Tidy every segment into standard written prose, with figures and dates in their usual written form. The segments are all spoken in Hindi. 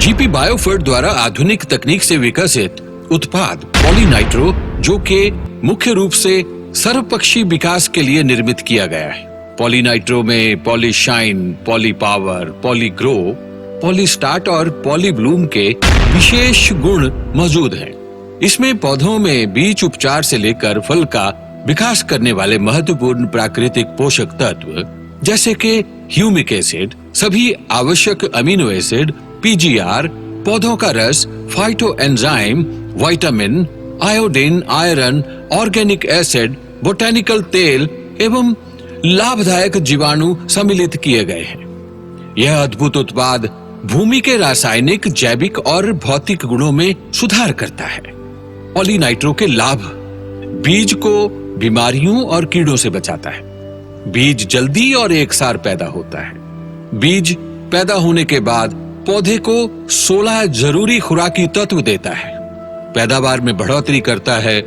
जीपी बायोफर्ट द्वारा आधुनिक तकनीक से विकसित उत्पाद पॉलीनाइट्रो, जो कि मुख्य रूप से सर्वपक्षीय विकास के लिए निर्मित किया गया है। पॉलीनाइट्रो में पॉलीशाइन, पॉलीपावर, पॉलीग्रो, पॉलीस्टार्ट और पॉलीब्लूम के विशेष गुण मौजूद हैं। इसमें पौधों में बीज उपचार से लेकर फल का विकास करने वाले महत्वपूर्ण प्राकृतिक पोषक तत्व जैसे कि ह्यूमिक एसिड, सभी आवश्यक अमीनो एसिड, पीजीआर, पौधों का रस, phyto enzyme, vitamin, iodine, iron, organic acid, botanical तेल एवं लाभदायक जीवाणु सम्मिलित किए गए हैं। यह अद्भुत उत्पाद भूमि के रासायनिक, जैविक और भौतिक गुणों में सुधार करता है। पॉलीनाइट्रो के लाभ: बीज को बीमारियों और कीड़ों से बचाता है। बीज जल्दी और एकसार पैदा होता है। बीज पैदा होने के बाद पौधे को 16 जरूरी खुराकी तत्व देता है। पैदावार में बढ़ोतरी करता है,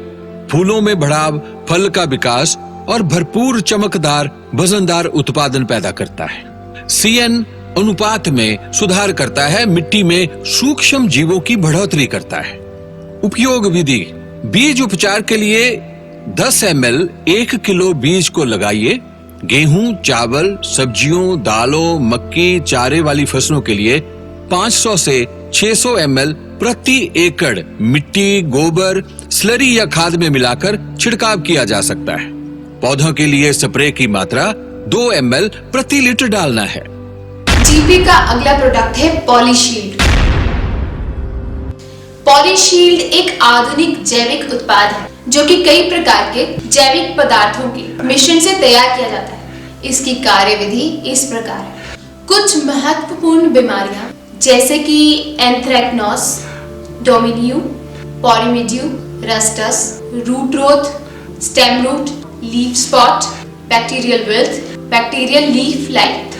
फूलों में बढ़ाव, फल का विकास और भरपूर चमकदार वजनदार उत्पादन पैदा करता है। CN अनुपात में सुधार करता है, मिट्टी में सूक्ष्म जीवों की बढ़ोतरी करता है। उपयोग विधि: बीज उपचार के लिए 10 ml 1 किलो बीज को लगाइए। गेहूं, चावल, सब्जियों, दालों, मक्की, चारे वाली फसलों के लिए 500 से 600 ml प्रति एकड़ मिट्टी, गोबर, स्लरी या खाद में मिलाकर छिड़काव किया जा सकता है। पौधों के लिए स्प्रे की मात्रा 2 ml प्रति लीटर डालना है। जीपी का अगला प्रोडक्ट है पॉलीशील्ड। पॉलीशील्ड एक आधुनिक जैविक उत्पाद है जो कि कई प्रकार के जैविक पदार्थों के मिश्रण से तैयार किया जाता है। इसकी कार्यविधि इस प्रकार है। कुछ महत्वपूर्ण बीमारियां जैसे कि anthracnose, downy mildew, powdery mildew, rusts, root rot, stem rot, leaf spot, bacterial wilt, bacterial leaf blight,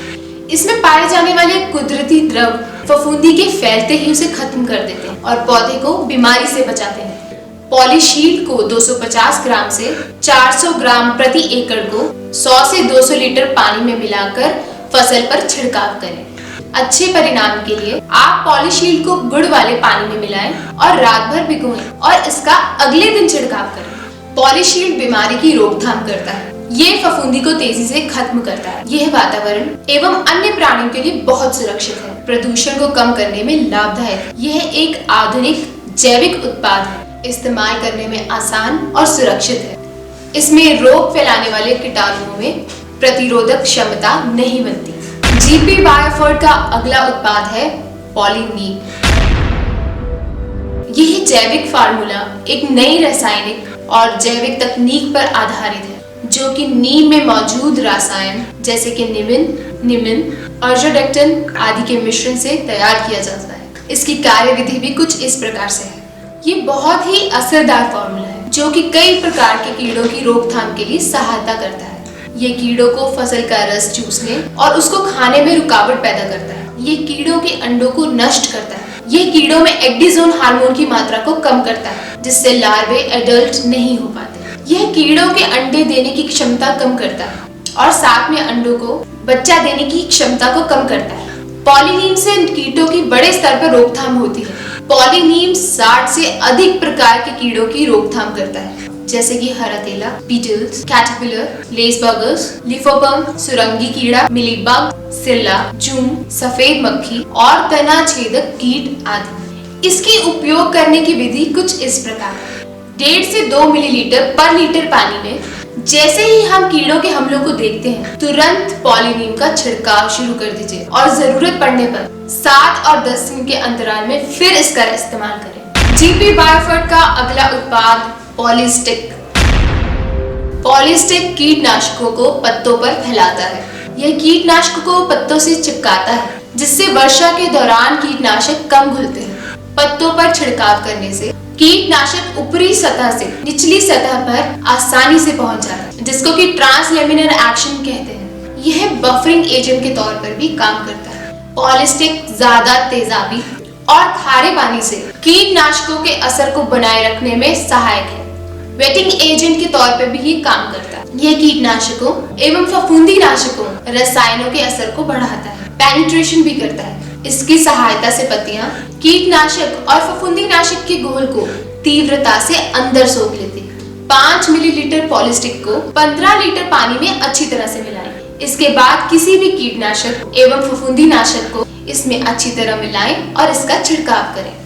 इसमें पाए जाने वाले कुदरती द्रव फफूंदी के फैलते ही उसे खत्म कर देते हैं और पौधे को बीमारी से बचाते हैं। पॉलीशील्ड को 250 ग्राम से 400 ग्राम प्रति एकड़ को 100 से 200 लीटर पानी में मिलाकर फसल पर छिड़काव करें। अच्छे परिणाम के लिए आप पॉलीशील्ड को गुड़ वाले पानी में मिलाएं और रात भर भिगोएं और इसका अगले दिन छिड़काव करें। पॉलीशील्ड बीमारी की रोकथाम करता है। ये फफूंदी को तेजी से खत्म करता है। यह वातावरण एवं अन्य प्राणियों के लिए बहुत सुरक्षित है। प्रदूषण को कम करने में लाभदायक। यह एक आधुनिक जैविक उत्पाद है। इस्तेमाल करने में आसान और सुरक्षित है। इसमें रोग फैलाने वाले कीटाणुओं में प्रतिरोधक क्षमता नहीं बनती। जीपी बायोफर्ट का अगला उत्पाद है पॉलीनीम। यह जैविक फार्मूला एक नई रासायनिक और जैविक तकनीक पर आधारित है जो कि नीम में मौजूद रसायन जैसे कि निमिन, अर्जोडेक्टिन आदि के मिश्रण से तैयार किया जाता है। इसकी कार्यविधि भी कुछ इस प्रकार से है। ये बहुत ही असरदार फार्मूला है जो कि कई प्रकार के कीड़ों की रोकथाम के लिए सहायता करता है। ये कीड़ों को फसल का रस चूसने और उसको खाने में रुकावट पैदा करता है। ये कीड़ों के अंडों को नष्ट करता है। ये कीड़ों में एक्डिजोन हार्मोन की मात्रा को कम करता है जिससे लार्वे एडल्ट नहीं हो पाते। यह कीड़ों के अंडे देने की क्षमता कम करता है और साथ में अंडों को बच्चा देने की क्षमता को कम करता है। पॉलीनीम से कीटों की बड़े स्तर पर रोकथाम होती है। पॉलीनीम 60 से अधिक प्रकार के कीड़ों की रोकथाम करता है जैसे कि हरातेला, बीटल्स, कैटरपिलर, लेसबर्गर्स, लिफोपर्म, सुरंगी कीड़ा, मिलीबग, सिल्ला, जूम, सफेद मक्खी और तना छेदक कीट आदि। इसके उपयोग करने की विधि कुछ इस प्रकार है। 1.5 से 2 मिलीलीटर पर लीटर पानी में जैसे ही हम कीड़ों के हमलों को देखते हैं तुरंत पॉलीनीम का छिड़काव शुरू कर दीजिए और जरूरत पड़ने पर 7 और 10 दिन के अंतराल में फिर इसका इस्तेमाल करें। जीपी बायोफर्ट का अगला उत्पाद पॉलीस्टिक। पॉलीस्टिक कीटनाशकों को पत्तों पर फैलाता है। यह कीटनाशकों को पत्तों से चिपकाता है जिससे वर्षा के दौरान कीटनाशक कम घुलते हैं। पत्तों पर छिड़काव करने से कीटनाशक ऊपरी सतह से निचली सतह पर आसानी से पहुंच जाता है जिसको कि ट्रांसलेमिनर एक्शन कहते हैं। यह बफरिंग एजेंट के तौर पर भी काम करता है। पॉलीस्टिक ज्यादा तेजाबी और खारे पानी से कीटनाशकों के असर को बनाए रखने में सहायक है। वेटिंग एजेंट के तौर पर भी ये काम करता है। यह कीटनाशकों एवं फफूंदी नाशकों रसायनों के असर को बढ़ाता है, पेनिट्रेशन भी करता है। इसकी सहायता से पत्तियां कीटनाशक और फफूंदीनाशक के घोल को तीव्रता से अंदर सोख लेती। 5 मिलीलीटर पॉलिस्टिक को 15 लीटर पानी में अच्छी तरह से मिलाएं। इसके बाद किसी भी कीटनाशक एवं फफूंदीनाशक को इसमें अच्छी तरह मिलाएं और इसका छिड़काव करें।